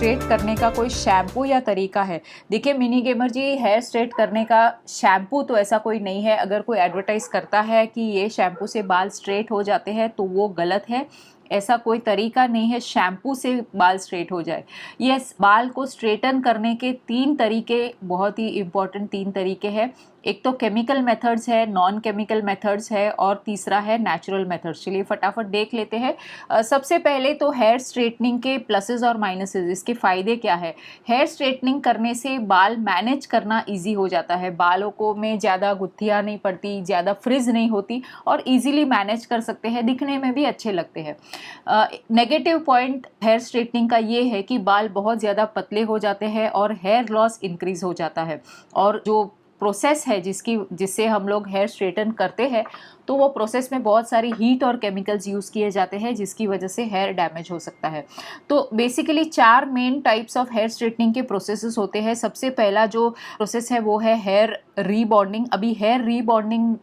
Straight करने का कोई शैम्पू या तरीका है? देखिए मिनी गेमर जी, हेयर स्ट्रेट करने का शैम्पू तो ऐसा कोई नहीं है। अगर कोई एडवर्टाइज़ करता है कि ये शैम्पू से बाल स्ट्रेट हो जाते हैं तो वो गलत है। ऐसा कोई तरीका नहीं है शैम्पू से बाल स्ट्रेट हो जाए। यस, बाल को स्ट्रेटन करने के 3 तरीके, बहुत ही इम्पॉर्टेंट 3 तरीके हैं। एक तो केमिकल मेथड्स है, नॉन केमिकल मेथड्स है और तीसरा है नेचुरल मेथड्स। चलिए फटाफट देख लेते हैं। सबसे पहले तो हेयर स्ट्रेटनिंग के प्लसेस और माइनसेस, इसके फ़ायदे क्या है। हेयर स्ट्रेटनिंग करने से बाल मैनेज करना इजी हो जाता है। बालों को में ज़्यादा गुत्थियाँ नहीं पड़ती, ज़्यादा फ्रिज नहीं होती और इजीली मैनेज कर सकते हैं, दिखने में भी अच्छे लगते हैं। नेगेटिव पॉइंट हेयर स्ट्रेटनिंग का ये है कि बाल बहुत ज़्यादा पतले हो जाते हैं और हेयर लॉस इंक्रीज हो जाता है। और जो प्रोसेस है जिससे हम लोग हेयर स्ट्रेटन करते हैं, तो वो प्रोसेस में बहुत सारी हीट और केमिकल्स यूज़ किए जाते हैं जिसकी वजह से हेयर डैमेज हो सकता है। तो basically 4 main types of hair straightening के प्रोसेसेस होते हैं। सबसे पहला जो प्रोसेस है वो है हेयर रीबॉन्डिंग। अभी हेयर रीबॉन्डिंग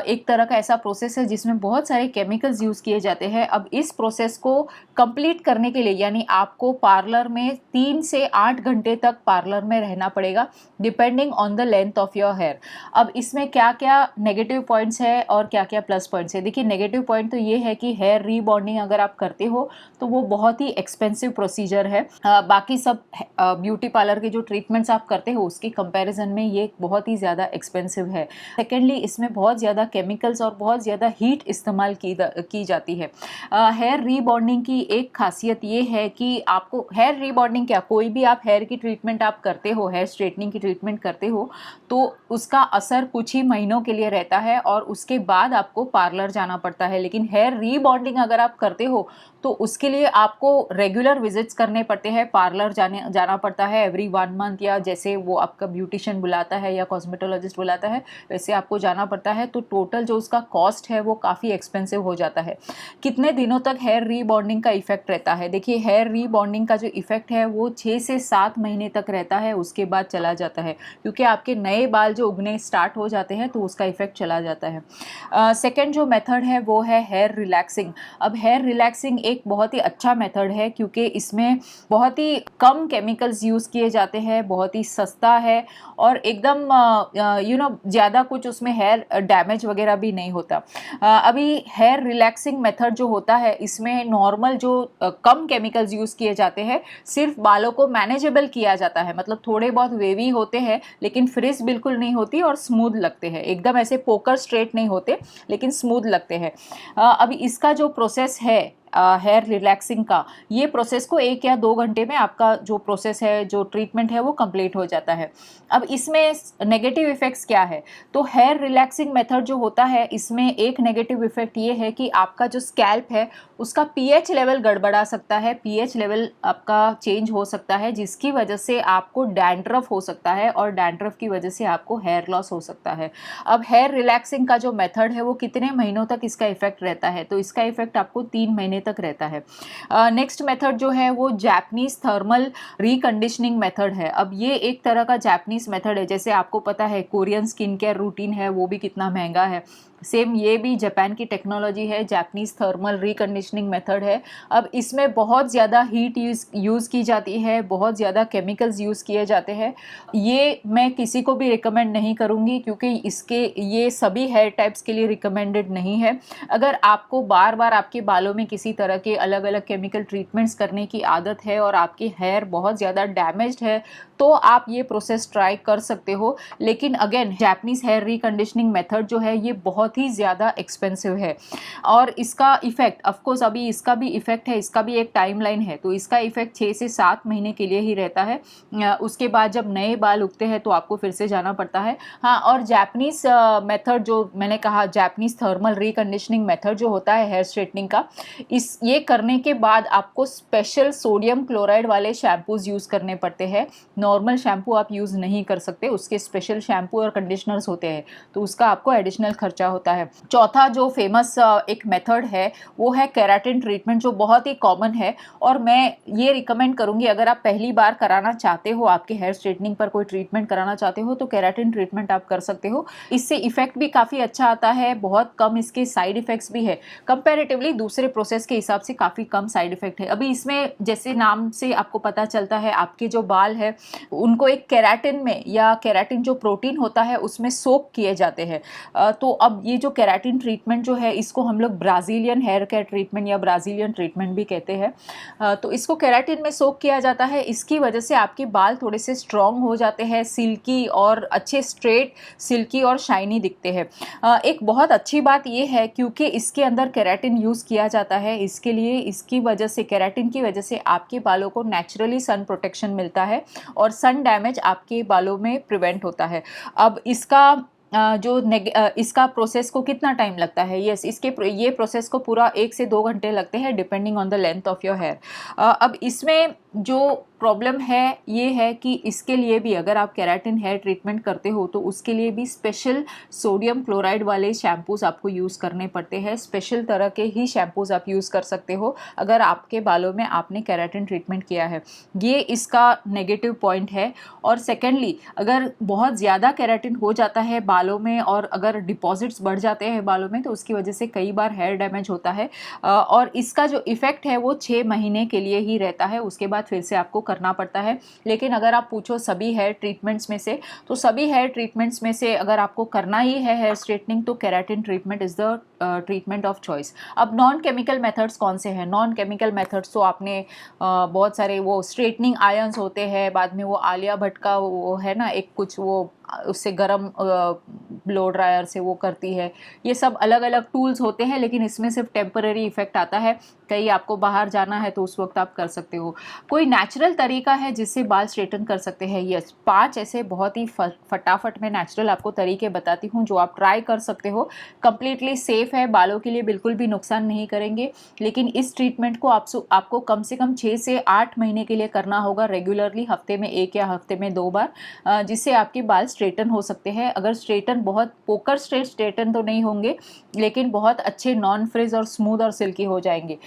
एक तरह का ऐसा प्रोसेस है जिसमें बहुत सारे केमिकल्स यूज़ किए जाते हैं। अब इस प्रोसेस को कंप्लीट करने के लिए यानी आपको पार्लर में 3 से 8 घंटे तक पार्लर में रहना पड़ेगा, depending on the length of your hair. अब इसमें क्या क्या नेगेटिव पॉइंट्स है और क्या क्या प्लस पॉइंट्स है। देखिए नेगेटिव पॉइंट तो ये है कि हेयर रीबॉन्डिंग अगर आप करते हो तो वो बहुत ही एक्सपेंसिव प्रोसीजर है। बाकी सब ब्यूटी पार्लर के जो ट्रीटमेंट्स आप करते हो उसकी कंपैरिजन में ये बहुत ही ज़्यादा एक्सपेंसिव है। सेकेंडली, इसमें बहुत ज़्यादा केमिकल्स और बहुत ज़्यादा हीट इस्तेमाल की जाती है। हेयर रीबॉन्डिंग की एक खासियत ये है कि आपको हेयर रीबॉन्डिंग क्या, कोई भी आप हेयर की ट्रीटमेंट आप करते हो, हेयर स्ट्रेटनिंग की ट्रीटमेंट करते हो तो उसका असर कुछ ही महीनों के लिए रहता है और उसके बाद आपको पार्लर जाना पड़ता है। लेकिन हेयर रीबॉन्डिंग अगर आप करते हो तो उसके लिए आपको रेगुलर विजिट्स करने पड़ते हैं, पार्लर जाना पड़ता है एवरी 1 मंथ, या जैसे वो आपका ब्यूटिशियन बुलाता है या कॉस्मेटोलॉजिस्ट बुलाता है वैसे आपको जाना पड़ता है। तो टोटल जो उसका कॉस्ट है वो काफ़ी एक्सपेंसिव हो जाता है। कितने दिनों तक हेयर रीबॉन्डिंग का इफेक्ट रहता है? देखिए हेयर रीबॉन्डिंग का जो इफेक्ट है वो 6 से 7 महीने तक रहता है, उसके बाद चला जाता है क्योंकि आपके नए बाल जो उगने स्टार्ट हो जाते हैं तो उसका इफेक्ट चला जाता है। सेकेंड जो मेथड है वो है हेयर रिलैक्सिंग। अब हेयर रिलैक्सिंग एक बहुत ही अच्छा मेथड है क्योंकि इसमें बहुत ही कम केमिकल्स यूज़ किए जाते हैं, बहुत ही सस्ता है और एकदम ज़्यादा कुछ उसमें हेयर डैमेज वगैरह भी नहीं होता। अभी हेयर रिलैक्सिंग मेथड जो होता है इसमें नॉर्मल जो कम केमिकल्स यूज़ किए जाते हैं, सिर्फ बालों को मैनेजेबल किया जाता है, मतलब थोड़े बहुत वेवी होते हैं लेकिन फ्रिज बिल्कुल नहीं होती और स्मूथ लगते हैं, एकदम ऐसे पोकर स्ट्रेट नहीं होते लेकिन स्मूथ लगते हैं। अभी इसका जो प्रोसेस है हेयर रिलैक्सिंग का, ये प्रोसेस को 1 या 2 घंटे में आपका जो प्रोसेस है, जो ट्रीटमेंट है वो कंप्लीट हो जाता है। अब इसमें नेगेटिव इफ़ेक्ट्स क्या है, तो हेयर रिलैक्सिंग मेथड जो होता है इसमें एक नेगेटिव इफ़ेक्ट ये है कि आपका जो स्कैल्प है उसका पीएच लेवल गड़बड़ा सकता है, पीएच लेवल आपका चेंज हो सकता है जिसकी वजह से आपको डैंड्रफ हो सकता है और डैंड्रफ की वजह से आपको हेयर लॉस हो सकता है। अब हेयर रिलैक्सिंग का जो मेथड है वो कितने महीनों तक इसका इफेक्ट रहता है, तो इसका इफेक्ट आपको 3 महीने तक रहता है। नेक्स्ट मेथड जो है वो जापानीज थर्मल रिकंडीशनिंग मेथड है। अब ये एक तरह का जापानीज मेथड है, जैसे आपको पता है कोरियन स्किन केयर रूटीन है वो भी कितना महंगा है, सेम ये भी जापान की टेक्नोलॉजी है, जापानीज थर्मल रिकंडीशनिंग मेथड है। अब इसमें बहुत ज़्यादा हीट यूज़ की जाती है, बहुत ज़्यादा केमिकल्स यूज़ किए जाते हैं। ये मैं किसी को भी रिकमेंड नहीं करूँगी क्योंकि ये सभी हेयर टाइप्स के लिए रिकमेंडेड नहीं है। अगर आपको बार बार आपके बालों में किसी तरह के अलग अलग केमिकल ट्रीटमेंट्स करने की आदत है और आपकी हेयर बहुत ज़्यादा डैमेज्ड है तो आप ये प्रोसेस ट्राई कर सकते हो। लेकिन again Japanese hair reconditioning method जो है ये बहुत ही ज़्यादा एक्सपेंसिव है और इसका इफेक्ट ऑफकोर्स अभी इसका भी इफेक्ट है, इसका भी एक टाइमलाइन है, तो इसका इफेक्ट 6 से 7 महीने के लिए ही रहता है। उसके बाद जब नए बाल उगते हैं तो आपको फिर से जाना पड़ता है। हाँ, और जापानीज मेथड जो मैंने कहा, जापानीज थर्मल रिकंडीशनिंग मेथड जो होता है हेयर स्ट्रेटनिंग का, ये करने के बाद आपको स्पेशल सोडियम क्लोराइड वाले शैम्पूज यूज़ करने पड़ते हैं। नॉर्मल शैम्पू आप यूज़ नहीं कर सकते, उसके स्पेशल शैम्पू और कंडीशनर्स होते हैं, तो उसका आपको एडिशनल खर्चा होता है। चौथा जो फेमस एक मेथड है वो है केराटिन ट्रीटमेंट, जो बहुत ही कॉमन है और मैं ये रिकमेंड करूँगी अगर आप पहली बार कराना चाहते हो, आपके हेयर स्ट्रेटनिंग पर कोई ट्रीटमेंट कराना चाहते हो तो केराटिन ट्रीटमेंट आप कर सकते हो। इससे इफेक्ट भी काफ़ी अच्छा आता है, बहुत कम इसके साइड इफेक्ट्स भी है, कंपैरेटिवली दूसरे प्रोसेस के हिसाब से काफ़ी कम साइड इफेक्ट है। अभी इसमें जैसे नाम से आपको पता चलता है आपके जो बाल है उनको एक केराटिन में, या केराटिन जो प्रोटीन होता है उसमें सोक किए जाते हैं। तो अब ये जो केराटिन ट्रीटमेंट जो है इसको हम लोग ब्राज़ीलियन हेयर केयर ट्रीटमेंट या ब्राज़ीलियन ट्रीटमेंट भी कहते हैं। तो इसको केराटिन में सोक किया जाता है, इसकी वजह से आपके बाल थोड़े से स्ट्रॉन्ग हो जाते हैं, सिल्की और अच्छे स्ट्रेट, सिल्की और शाइनी दिखते हैं। एक बहुत अच्छी बात ये है क्योंकि इसके अंदर केराटिन यूज़ किया जाता है, इसके लिए इसकी वजह से, केराटिन की वजह से आपके बालों को नेचुरली सन प्रोटेक्शन मिलता है और सन डैमेज आपके बालों में प्रिवेंट होता है। अब इसका इसका प्रोसेस को कितना टाइम लगता है? यस, ये प्रोसेस को पूरा 1 से 2 घंटे लगते हैं depending on the length of your hair. अब इसमें जो प्रॉब्लम है ये है कि इसके लिए भी अगर आप केराटिन हेयर ट्रीटमेंट करते हो तो उसके लिए भी स्पेशल सोडियम क्लोराइड वाले शैम्पूज आपको यूज़ करने पड़ते हैं। स्पेशल तरह के ही शैम्पूज आप यूज़ कर सकते हो अगर आपके बालों में आपने केराटिन ट्रीटमेंट किया है, ये इसका नेगेटिव पॉइंट है। और सेकेंडली अगर बहुत ज़्यादा केराटिन हो जाता है बालों में और अगर डिपॉजिट्स बढ़ जाते हैं बालों में तो उसकी वजह से कई बार हेयर डैमेज होता है और इसका जो इफ़ेक्ट है वो 6 महीने के लिए ही रहता है, उसके बाद फिर से आपको करना पड़ता है। लेकिन अगर आप पूछो सभी हेयर ट्रीटमेंट्स में से, तो सभी हेयर ट्रीटमेंट्स में से अगर आपको करना ही है हेयर स्ट्रेटनिंग तो keratin treatment is the treatment of choice. अब नॉन केमिकल मेथड्स कौन से हैं? नॉन केमिकल मेथड्स तो आपने बहुत सारे वो स्ट्रेटनिंग आयंस होते हैं, बाद में वो आलिया भट्ट का वो है ना एक कुछ वो उससे गर्म ब्लो ड्रायर से वो करती है, ये सब अलग अलग टूल्स होते हैं, लेकिन इसमें सिर्फ टेम्पररी इफेक्ट आता है। कहीं आपको बाहर जाना है तो उस वक्त आप कर सकते हो। कोई नेचुरल तरीका है जिससे बाल स्ट्रेटन कर सकते हैं? यस, 5 ऐसे बहुत ही फटाफट में नेचुरल आपको तरीके बताती हूँ जो आप ट्राई कर सकते हो। कंप्लीटली सेफ है, बालों के लिए बिल्कुल भी नुकसान नहीं करेंगे, लेकिन इस ट्रीटमेंट को आपको कम से कम 6 से 8 महीने के लिए करना होगा रेगुलरली, हफ्ते में 1 या हफ्ते में 2 बार, जिससे आपके बाल स्ट्रेटन हो सकते हैं। अगर स्ट्रेटन, बहुत पोकर स्ट्रेटन तो नहीं होंगे लेकिन बहुत अच्छे नॉन फ्रिज और स्मूथ और सिल्की हो जाएंगे।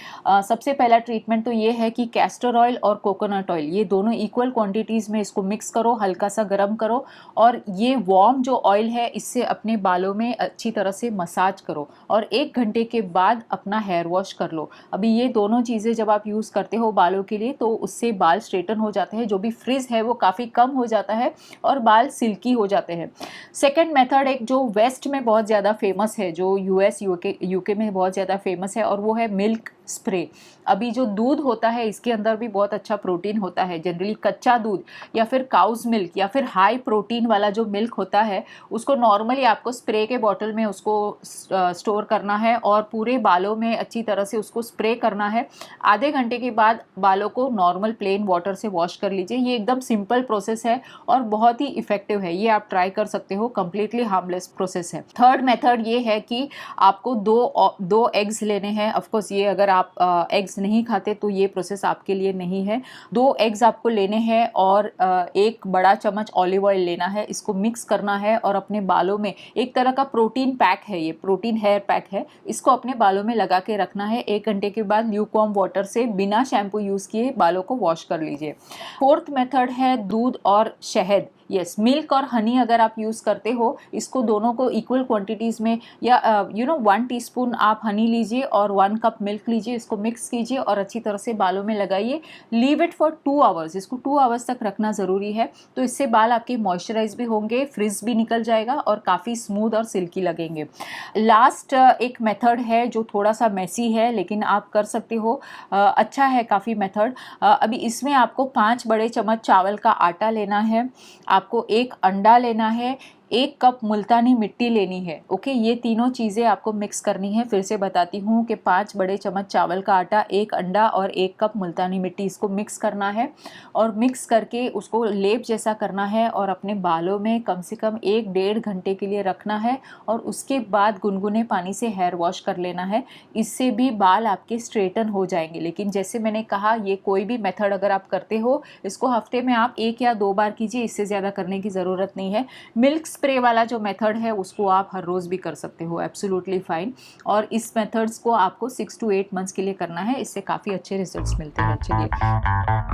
सबसे पहला ट्रीटमेंट तो ये है कि कैस्टर ऑयल और कोकोनट ऑयल, ये दोनों इक्वल क्वांटिटीज़ में इसको मिक्स करो, हल्का सा गर्म करो और ये वार्म जो ऑयल है इससे अपने बालों में अच्छी तरह से मसाज करो और 1 घंटे के बाद अपना हेयर वॉश कर लो। अभी ये दोनों चीज़ें जब आप यूज़ करते हो बालों के लिए तो उससे बाल स्ट्रेटन हो जाते हैं, जो भी फ्रिज है वो काफ़ी कम हो जाता है और बाल सिल्की हो जाते हैं। सेकेंड मेथड एक जो वेस्ट में बहुत ज़्यादा फेमस है, जो यूएस यूके में बहुत ज़्यादा फेमस है, और वो है मिल्क स्प्रे। अभी जो दूध होता है इसके अंदर भी बहुत अच्छा प्रोटीन होता है। जनरली कच्चा दूध या फिर काउज मिल्क या फिर हाई प्रोटीन वाला जो मिल्क होता है उसको नॉर्मली आपको स्प्रे के बॉटल में उसको स्टोर करना है और पूरे बालों में अच्छी तरह से उसको स्प्रे करना है। आधे घंटे के बाद बालों को नॉर्मल प्लेन वाटर से वॉश कर लीजिए। ये एकदम सिंपल प्रोसेस है और बहुत ही इफेक्टिव है, ये आप ट्राई कर सकते हो, कंप्लीटली हार्मलेस प्रोसेस है। थर्ड मेथड ये है कि आपको दो एग्स लेने हैं। ऑफकोर्स ये अगर आप एग्स नहीं खाते तो ये प्रोसेस आपके लिए नहीं है। 2 एग्स आपको लेने हैं और 1 बड़ा चम्मच ऑलिव ऑयल लेना है, इसको मिक्स करना है और अपने बालों में, एक तरह का प्रोटीन पैक है, ये प्रोटीन हेयर पैक है, इसको अपने बालों में लगा के रखना है। 1 घंटे के बाद ल्यूकवार्म वाटर से बिना शैम्पू यूज़ किए बालों को वॉश कर लीजिए। फोर्थ मेथड है दूध और शहद। यस, मिल्क और हनी अगर आप यूज़ करते हो, इसको दोनों को इक्वल क्वांटिटीज़ में या 1 टीस्पून आप हनी लीजिए और 1 कप मिल्क लीजिए, इसको मिक्स कीजिए और अच्छी तरह से बालों में लगाइए। लीव इट फॉर 2 आवर्स, इसको 2 आवर्स तक रखना ज़रूरी है। तो इससे बाल आपके मॉइस्चराइज भी होंगे, फ्रिज भी निकल जाएगा और काफ़ी स्मूथ और सिल्की लगेंगे। लास्ट एक मेथड है जो थोड़ा सा मेसी है लेकिन आप कर सकते हो, अच्छा है काफ़ी मेथड। अभी इसमें आपको 5 बड़े चम्मच चावल का आटा लेना है, आपको 1 अंडा लेना है, 1 कप मुल्तानी मिट्टी लेनी है। ओके, ये तीनों चीज़ें आपको मिक्स करनी है। फिर से बताती हूँ कि 5 बड़े चम्मच चावल का आटा, 1 अंडा और 1 कप मुल्तानी मिट्टी, इसको मिक्स करना है और मिक्स करके उसको लेप जैसा करना है और अपने बालों में कम से कम 1 डेढ़ घंटे के लिए रखना है और उसके बाद गुनगुने पानी से हेयर वॉश कर लेना है। इससे भी बाल आपके स्ट्रेटन हो जाएंगे। लेकिन जैसे मैंने कहा, ये कोई भी मेथड अगर आप करते हो, इसको हफ्ते में आप 1 या 2 बार कीजिए, इससे ज़्यादा करने की ज़रूरत नहीं है। मिल्क स्प्रे वाला जो मेथड है उसको आप हर रोज़ भी कर सकते हो, एब्सोल्युटली फाइन। और इस मेथड्स को आपको 6 to 8 मंथ्स के लिए करना है, इससे काफ़ी अच्छे रिजल्ट्स मिलते हैं। चलिए,